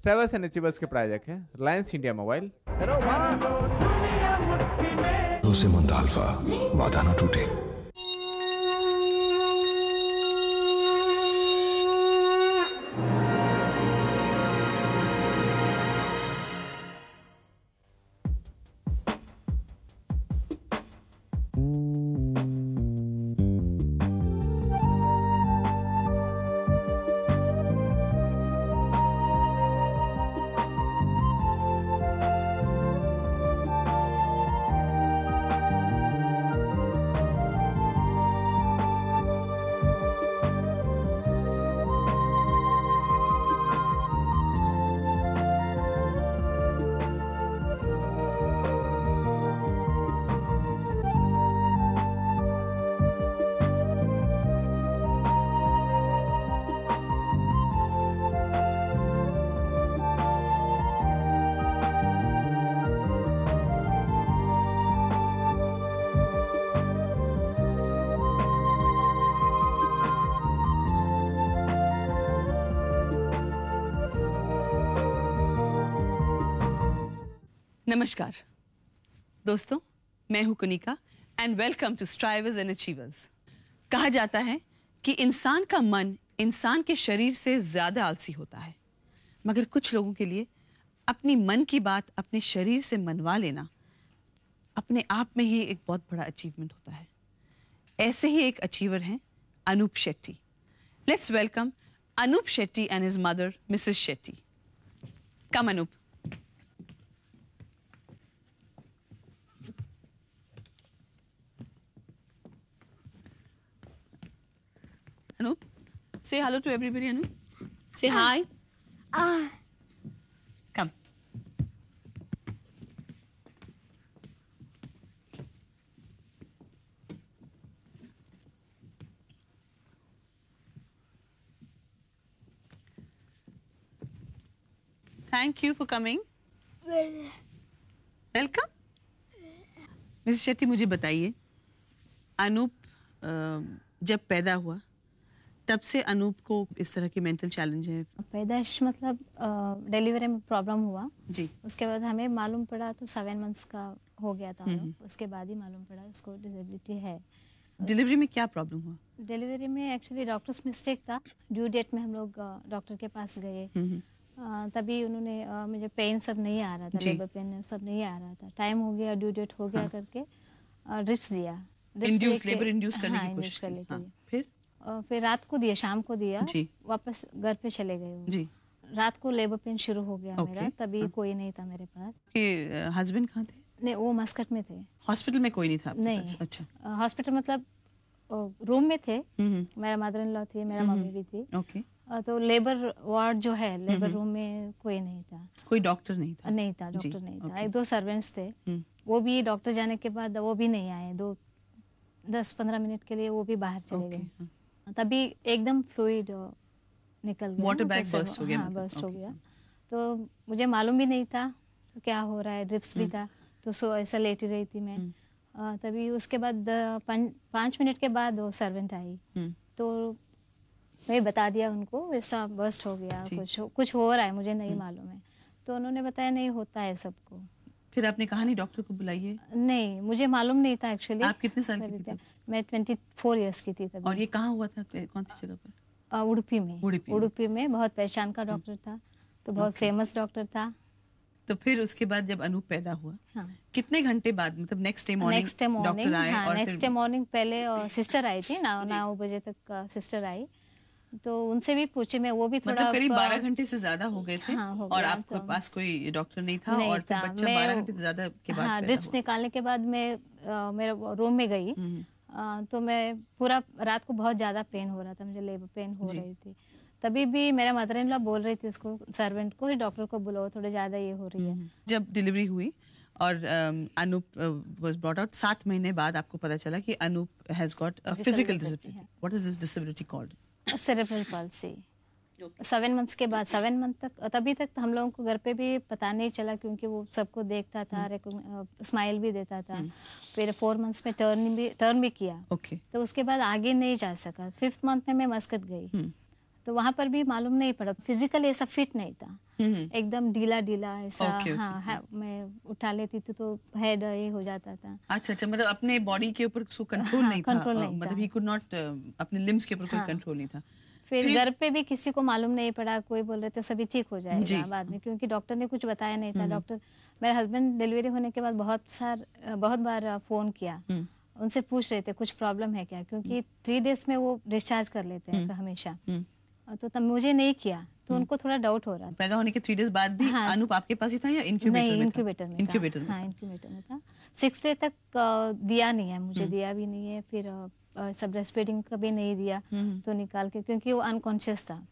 Travels and achievers के प्रायोजक हैं रिलायंस इंडिया मोबाइल। भरोसेमंद अल्फा, वादा न टूटे। नमस्कार दोस्तों, मैं हूं Kunika and welcome to Strivers and Achievers. कहा जाता है कि इंसान का मन इंसान के शरीर से ज़्यादा आलसी होता है, मगर कुछ लोगों के लिए अपनी मन की बात अपने शरीर से मनवा लेना अपने आप में ही एक बहुत बड़ा अचीवमेंट होता है। ऐसे ही एक अचीवर हैं Anup Shetty. Let's welcome Anup Shetty and his mother Mrs Shetty. Come Anup. Anup, say hello to everybody, Anup. Say hi. Come. Thank you for coming. Welcome. Miss Shetty, मुझे बताइए, अनूप जब पैदा हुआ तब से अनूप को इस तरह के मेंटल चैलेंज है? पैदाइश मतलब डिलीवरी में प्रॉब्लम हुआ जी। उसके बाद हमें मालूम पड़ा तो 7 मंथ्स का हो गया था। उसके बाद ही मालूम पड़ा उसको डिसेबिलिटी है। डिलीवरी में क्या प्रॉब्लम हुआ? डिलीवरी में एक्चुअली डॉक्टर्स मिस्टेक था। ड्यू डेट में हम लोग डॉक्टर के पास गए, तभी उन्होंने मुझे पेन सब नहीं आ रहा था, लेबर पेन सब नहीं आ रहा था। टाइम हो गया, ड्यू डेट हो गया करके ड्रिप्स दिया। लेबर इंड्यूस करने की कोशिश की। फिर रात को दिया, शाम को दिया, वापस घर पे चले गए वो। जी। रात को लेबर पेन शुरू हो गया मेरा, तभी कोई नहीं था मेरे पास। कि हस्बैंड कहाँ थे? नहीं, वो मस्कट में थे। हॉस्पिटल में कोई नहीं था? नहीं। अच्छा। हॉस्पिटल मतलब रूम में थे। मेरा मदर इन लॉ थी, मेरा मम्मी भी थी। ओके। तो लेबर वार्ड जो है, लेबर रूम में कोई नहीं था। कोई डॉक्टर नहीं था? नहीं था, डॉक्टर नहीं था। 1-2 सर्वेंट्स थे, वो भी डॉक्टर जाने के बाद वो भी नहीं आए। 10-15 मिनट के लिए वो भी बाहर चले गए। तभी एकदम फ्लूइड निकल गया, वाटर बैग बर्स्ट हो गया। हाँ, बर्स्ट हो गया। तो मुझे मालूम भी नहीं था तो क्या हो रहा है। ड्रिप्स भी था, तो सो ऐसा लेटी रही थी मैं। तभी उसके बाद 5 मिनट के बाद वो सर्वेंट आई, तो मैं बता दिया उनको ऐसा बर्स्ट हो गया, कुछ हो रहा है, मुझे नहीं मालूम है। तो उन्होंने बताया नहीं होता है सबको। फिर आपने कहा नहीं डॉक्टर को बुलाइए? नहीं, मुझे मालूम नहीं था एक्चुअली। आप कितने साल की थी? मैं 24 इयर्स की थी तभी। और ये कहाँ हुआ था, कौन सी जगह पर? उडुपी में। उडुपी में बहुत पहचान का डॉक्टर था, तो बहुत फेमस डॉक्टर था। तो फिर उसके बाद जब अनूप पैदा हुआ, कितने घंटे बाद, मतलब नेक्स्ट डे मॉर्निंग डॉक्टर आए? और नेक्स्ट डे मॉर्निंग पहले सिस्टर आई थी, 9 बजे तक सिस्टर आई। तो उनसे भी पूछे मैं, वो भी थोड़ा मतलब करीब 12 घंटे से ज्यादा हो गए थे। हाँ, और आपके पास कोई डॉक्टर नहीं था? और फिर बच्चा 12 घंटे से ज्यादा के बाद ड्रिप्स निकालने के बाद मैं मेरा रूम में गई, तो मैं पूरा रात को बहुत ज्यादा पेन हो रहा था, मुझे लेबर पेन हो रही थी। तभी भी मेरा मदर इन लॉ बोल रही थी उसको, सर्वेंट को, डॉक्टर को बुलाओ, थोड़ा ज्यादा ये हो रही है। जब डिलीवरी हुई और अनूप वाज ब्रॉट आउट, 7 महीने बाद आपको पता चला कि Anup has got a physical disability. What is this disability called? Cerebral palsy. 7 months के बाद, 7 मंथ तक, तभी तक हम लोगों को घर पे भी पता नहीं चला, क्योंकि वो सबको देखता था, स्माइल भी देता था। फिर 4 मंथ्स में टर्न भी किया। Okay. तो उसके बाद आगे नहीं जा सका। 5th मंथ में मैं मस्कट गई, तो वहाँ पर भी मालूम नहीं पड़ा, फिजिकली ऐसा फिट नहीं था, एकदम ढीला ढीला ऐसा। हाँ, मैं उठा लेती थी तो हेड ये हो जाता था। अच्छा, मतलब अपने बॉडी के ऊपर उसको कंट्रोल नहीं था, मतलब ही कुड नॉट, अपने लिम्स के ऊपर कोई कंट्रोल नहीं था। फिर घर पे भी किसी को मालूम नहीं पड़ा, कोई बोल रहे थे सभी ठीक हो जाएगा बाद में, क्योंकि डॉक्टर ने कुछ बताया नहीं था। डॉक्टर, मेरे हस्बैंड डिलीवरी होने के बाद बहुत बार फोन किया, उनसे पूछ रहे थे कुछ प्रॉब्लम है क्या, क्योंकि 3 डेज में वो डिस्चार्ज कर लेते हैं हमेशा। तो तब मुझे नहीं किया, तो उनको थोड़ा डाउट हो रहा था। पैदा होने के 3 डेज बाद भी अनूप आपके पास ही था या इंक्यूबेटर में? इंक्यूबेटर में। इंक्यूबेटर में था। 6 डे तक दिया नहीं है मुझे, दिया भी नहीं है। फिर सब ब्रेस्ट फीडिंग का भी नहीं दिया, तो निकाल के, क्योंकि वो अनकॉन्शियस था।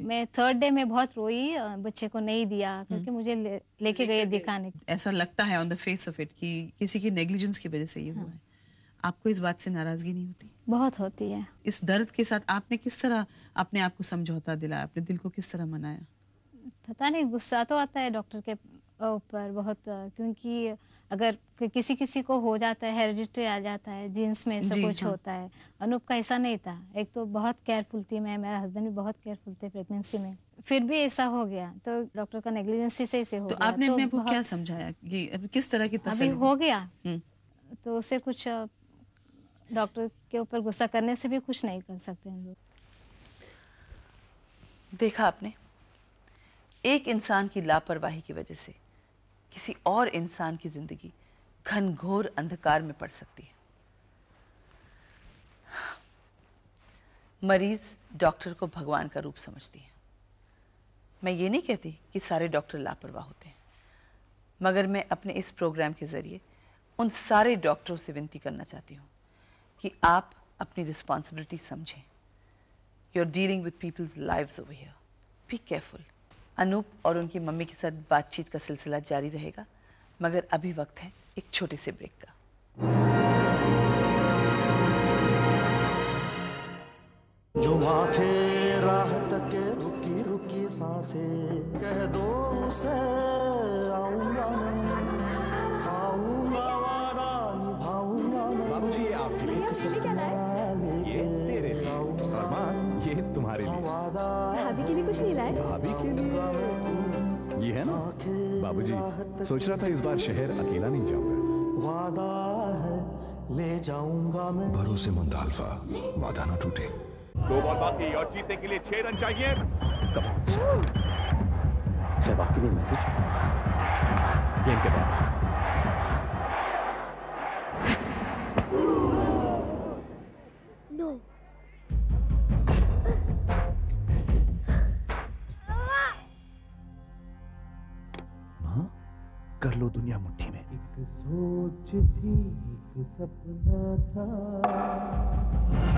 मैं 3rd डे में बहुत रोई, बच्चे को नहीं दिया, क्योंकि मुझे लेके गए दिखाने। ऐसा लगता है on the face of it कि किसी की नेग्लिजेंस की वजह से ये हुआ है। आपको इस बात से नाराजगी नहीं होती? बहुत होती है। इस दर्द के साथ आपने किस तरह अपने आप को समझौता दिलाया, अपने दिल को किस तरह मनाया? पता नहीं, गुस्सा तो आता है डॉक्टर के ऊपर बहुत, क्योंकि अगर किसी को हो जाता है, हेरिडिटरी आ जाता है, जीन्स में ऐसा कुछ होता है। अनूप का ऐसा नहीं था। एक तो बहुत केयरफुल थी मैं, मेरा हस्बैंड भी बहुत केयरफुल थे प्रेगनेंसी में, फिर भी ऐसा हो गया, तो डॉक्टर का नेग्लिजेंसी से ऐसे हो गया। आपने अपने को क्या समझाया कि किस तरह की तसल्ली? अभी हो गया तो उससे कुछ, डॉक्टर के ऊपर गुस्सा करने से भी कुछ नहीं कर सकते हम लोग। देखा आपने, एक इंसान की लापरवाही की वजह से किसी और इंसान की जिंदगी घनघोर अंधकार में पड़ सकती है। मरीज डॉक्टर को भगवान का रूप समझती है। मैं ये नहीं कहती कि सारे डॉक्टर लापरवाह होते हैं, मगर मैं अपने इस प्रोग्राम के जरिए उन सारे डॉक्टरों से विनती करना चाहती हूँ कि आप अपनी रिस्पॉन्सिबिलिटी समझें। You are dealing with people's lives over here, be careful. Anup और उनकी मम्मी के साथ बातचीत का सिलसिला जारी रहेगा, मगर अभी वक्त है एक छोटे से ब्रेक का। जो आंखें राह तक रुकी रुकी सांसें, कह दो उसे आऊंगा मैं, आऊंगा वादा निभाऊंगा मैं। बाबूजी ये आपके लिए, ये तेरे लिए, और माँ ये तुम्हारे लिए। भाभी के लिए कुछ नहीं लाए? भाभी के लिए ये है ना। बाबूजी सोच रहा था इस बार शहर अकेला नहीं जाऊंगा। वादा है ले जाऊंगा मैं। भरोसेमंद अल्फा, वादा ना टूटे। 2 बॉल बाकी और जीतने के लिए 6 रन चाहिए। सहवाग के लिए मैसेज गेम के बाद। नो। कर लो दुनिया मुट्ठी में। एक सोच थी, एक सपना था।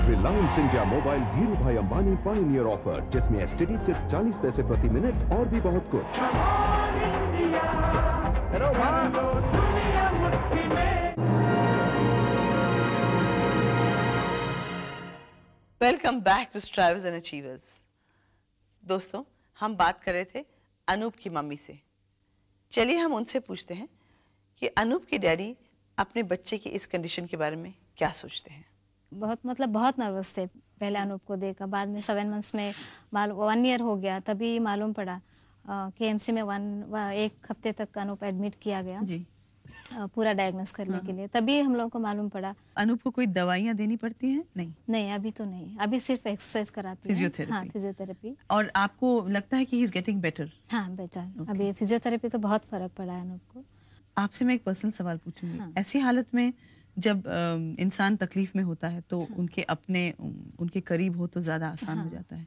Reliance India Mobile Dhirubhai Ambani pioneer offer, जिसमें एसटीडी सिर्फ 40 पैसे प्रति मिनट और भी बहुत कुछ। Welcome back to Strivers and Achievers. दोस्तों, हम बात कर रहे थे अनूप की मम्मी से। चलिए हम उनसे पूछते हैं कि अनूप के डैडी अपने बच्चे की इस कंडीशन के बारे में क्या सोचते हैं। बहुत नर्वस थे पहले अनूप को देखा। बाद में 7 मंथ्स में 1 ईयर हो गया, तभी मालूम पड़ा। केएमसी में 1 हफ्ते तक अनूप एडमिट किया गया जी, पूरा डायग्नोस करने के लिए। तभी हम लोगों को मालूम पड़ा। अनूप को कोई दवाइयाँ देनी पड़ती हैं? नहीं, अभी तो नहीं, अभी सिर्फ एक्सरसाइज कराती है, फिजियोथेरेपी। और आपको लगता है कि ही इज गेटिंग बेटर? हाँ, बेटर। अभी फिजियोथेरेपी तो बहुत फर्क पड़ा है अनूप को। आपसे मैं एक पर्सनल सवाल पूछूंगी। ऐसी हालत में जब इंसान तकलीफ में होता है तो उनके करीब हो तो ज्यादा आसान हो जाता है।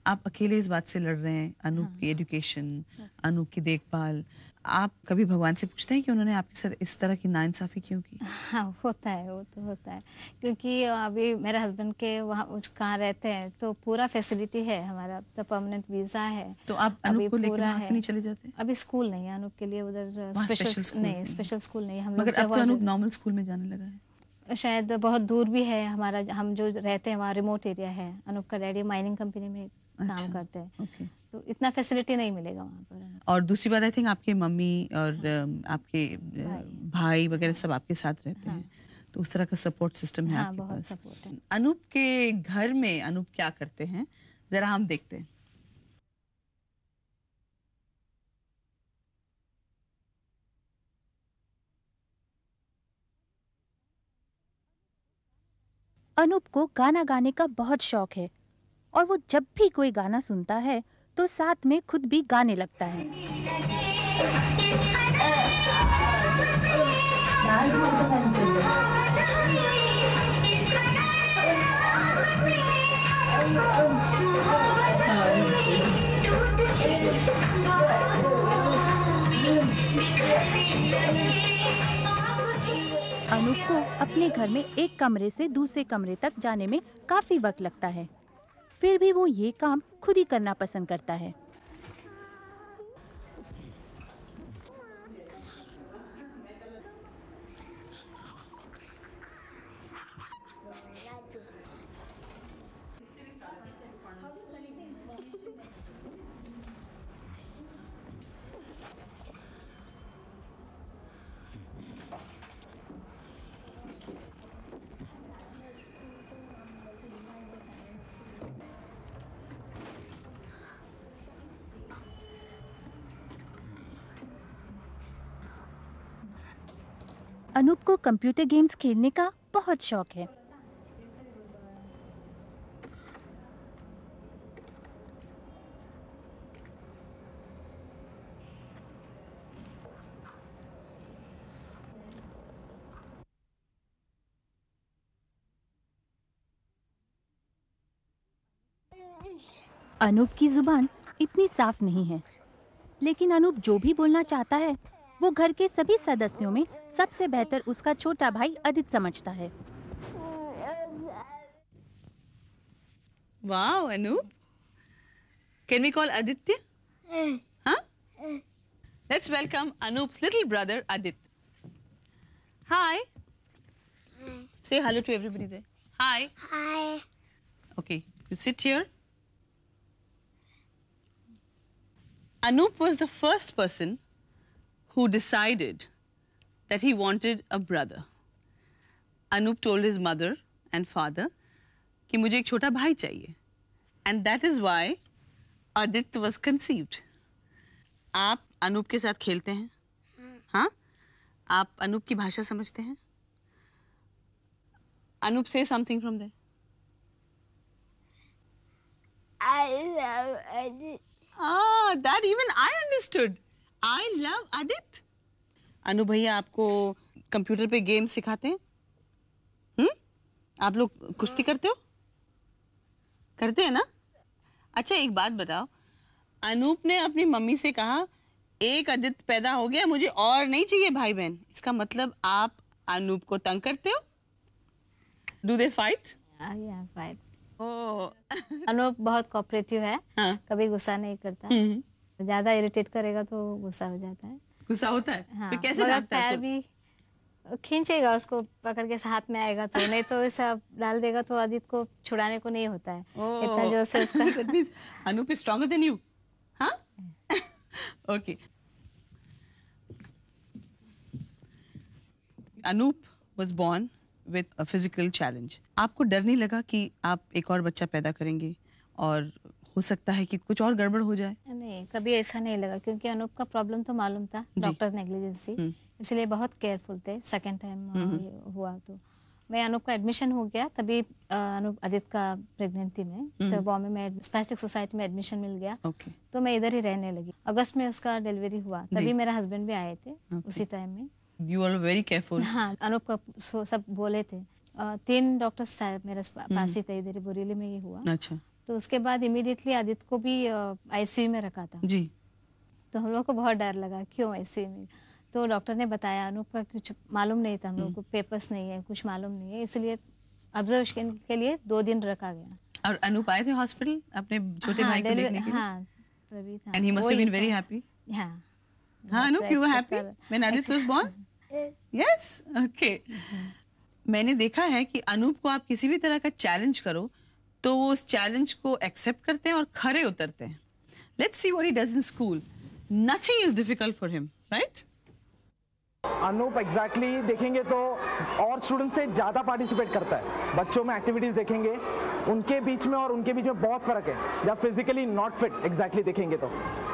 आप अकेले इस बात से लड़ रहे हैं, अनूप की एजुकेशन, अनूप की देखभाल। आप कभी भगवान से पूछते हैं कि उन्होंने आपके साथ इस तरह की नाइंसाफी क्यों की? हाँ, होता है, वो तो होता है, क्योंकि अभी मेरे हस्बैंड के वहाँ कहाँ रहते हैं तो पूरा फैसिलिटी है, हमारा तो परमानेंट वीजा है। तो आप अनूप को लेकर वहाँ नहीं चले जाते? अभी स्कूल नहीं है अनूप के लिए, उधर स्पेशल स्कूल नहीं। हम मगर अब तो अनूप नॉर्मल स्कूल में जाने लगा है। शायद बहुत दूर भी है हमारा, हम जो रहते हैं वहाँ रिमोट एरिया है। अनूप का डैडी माइनिंग कंपनी में काम करते हैं, तो इतना फैसिलिटी नहीं मिलेगा वहाँ पर। और दूसरी बात, आई थिंक आपके मम्मी और आपके भाई वगैरह सब आपके साथ रहते हैं, तो उस तरह का सपोर्ट सिस्टम है आपके पास। सपोर्ट है। अनूप के घर में अनूप क्या करते हैं जरा हम देखते हैं। अनूप को गाना गाने का बहुत शौक है और वो जब भी कोई गाना सुनता है तो साथ में खुद भी गाने लगता है। अनूप को अपने घर में एक कमरे से दूसरे कमरे तक जाने में काफी वक्त लगता है, फिर भी वो ये काम खुद ही करना पसंद करता है। अनूप को कंप्यूटर गेम्स खेलने का बहुत शौक है। अनूप की जुबान इतनी साफ नहीं है, लेकिन अनूप जो भी बोलना चाहता है वो घर के सभी सदस्यों में सबसे बेहतर उसका छोटा भाई आदित्य समझता है। Wow Anup, can we call Aditya? हाँ? Let's welcome Anoop's little brother Aditya. Hi. Say hello to everybody there. Hi. Hi. Okay, you sit here. Anoop was the first person who decided that he wanted a brother. Anoop told his mother and father कि मुझे एक छोटा भाई चाहिए, and that is why Aditya was conceived. आप अनूप के साथ खेलते हैं? हाँ? आप अनूप की भाषा समझते हैं? Anoop, say something from there. I love Aditya. Ah, that even I understood. I love Aditya. Anoop भैया आपको कंप्यूटर पे गेम सिखाते हैं? आप लोग कुश्ती करते हो? करते हैं ना? अच्छा एक बात बताओ, अनूप ने अपनी मम्मी से कहा एक आदित्य पैदा हो गया, मुझे और नहीं चाहिए भाई बहन। इसका मतलब आप अनूप को तंग करते हो? Do they fight? Yeah, fight. Anoop बहुत कोऑपरेटिव है, हाँ? कभी गुस्सा नहीं करता। ज्यादा इरिटेट करेगा तो गुस्सा हो जाता है। गुस्सा होता है? हाँ, फिर कैसे डांटता है? पैर भी खींचेगा, उसको पकड़ के हाथ में आएगा तो, नहीं तो ऐसा डाल देगा तो आदित्य को छुड़ाने को नहीं होता है। इतना जोर से उसका। That means Anoop is stronger than you, huh? Okay. Anoop was born with a physical challenge. आपको डर नहीं लगा कि आप एक और बच्चा पैदा करेंगे और हो सकता है कि कुछ और गड़बड़ हो जाए? नहीं, कभी ऐसा नहीं लगा, क्योंकि अनूप का प्रॉब्लम तो मालूम था, डॉक्टर नेग्लिजेंसी, इसलिए बहुत केयरफुल थे। सेकंड टाइम हुआ तो मैं अनूप का एडमिशन हो गया, तभी अनूप आदित्य का प्रेग्नेंट थी मैं, तो बॉम्बे में स्पैस्टिक सोसाइटी में एडमिशन मिल गया। तो मैं इधर ही रहने लगी। अगस्त में उसका डिलीवरी हुआ, तभी मेरा हस्बैंड भी आए थे उसी टाइम में। You are very careful. हाँ, अनूप का सब बोले थे। 3 डॉक्टर्स था मेरे पास ही थे, इधर बोरीली में ही हुआ। अच्छा। तो उसके बाद इमीडिएटली आदित्य को भी आईसीयू में रखा था जी। तो हम लोग को बहुत डर लगा, क्यों आईसीयू में? तो डॉक्टर ने बताया अनूप का कुछ मालूम नहीं था, हम लोग को पेपर्स नहीं है, कुछ मालूम नहीं है, इसलिए ऑब्जर्वेशन के लिए 2 दिन रखा गया। और अनूप आए थे हॉस्पिटल अपने छोटे भाई को देखने के लिए? हाँ, तभी था। And he must have been very happy. हाँ। हाँ Anoop, you were happy when Aditya was born? Yes, okay. मैंने देखा है कि अनूप को आप किसी भी तरह का चैलेंज करो तो वो उस चैलेंज को एक्सेप्ट करते हैं और खरे उतरते हैं। Let's see what he does in school. Nothing is difficult for him, right? Anup exactly देखेंगे तो और स्टूडेंट से ज़्यादा पार्टिसिपेट करता है। बच्चों में एक्टिविटीज़ देखेंगे उनके बीच में और उनके बीच में बहुत फ़र्क है। जब फिजिकली नॉट फिट एग्जैक्टली देखेंगे तो,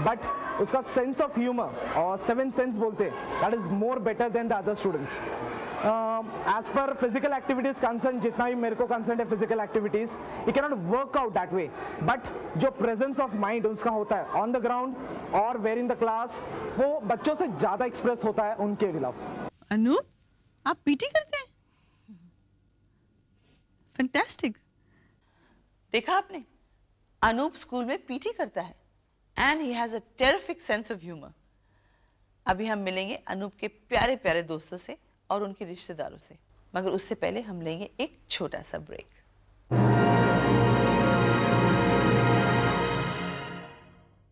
बट उसका सेंस ऑफ ह्यूमर और सेवन सेंस बोलते हैं, that is more better than the other students. As per physical activities concern, जितना भी मेरे को कंसर्न है physical activities, you can not work out that way, but जो प्रेजेंस ऑफ माइंड उसका होता है ऑन द ग्राउंड और वेयर इन द क्लास, वो बच्चों से ज़्यादा एक्सप्रेस होता है उनके खिलाफ। अनूप, आप पीटी करते हैं? फैंटास्टिक। देखा आपने, अनूप स्कूल में पीटी करता है and he has a terrific sense of humour. अभी हम मिलेंगे अनूप के प्यारे प्यारे दोस्तों से और उनके रिश्तेदारों से, मगर उससे पहले हम लेंगे एक छोटा सा ब्रेक।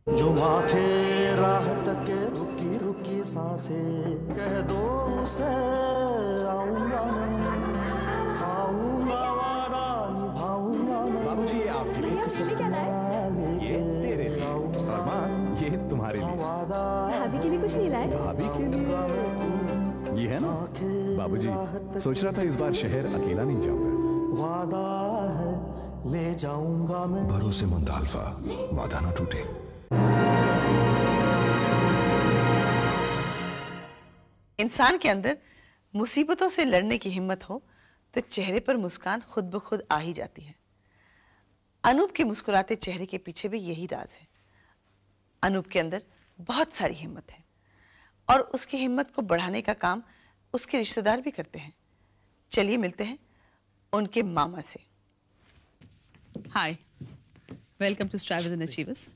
जो आंखें राह तक रुकी रुकी सांसें, कह दो उसे आऊंगा मैं, आऊंगा वादा निभाऊंगा मैं। बाबूजी, ये आपके लिए। ये तेरे लिए। अरमान, ये तुम्हारे लिए। भाभी के लिए कुछ नहीं लाए? भाभी के लिए ये है ना। बाबूजी, सोच रहा था इस बार शहर अकेला नहीं जाऊंगा। वादा है ले जाऊंगा मैं। भरोसेमंद अल्फा, वादा ना टूटे। इंसान के अंदर मुसीबतों से लड़ने की हिम्मत हो तो चेहरे पर मुस्कान खुद ब खुद आ ही जाती है। अनूप के मुस्कुराते चेहरे के पीछे भी यही राज है। अनूप के अंदर बहुत सारी हिम्मत है और उसकी हिम्मत को बढ़ाने का काम उसके रिश्तेदार भी करते हैं। चलिए मिलते हैं उनके मामा से। हाय, welcome to Strivers and achievers.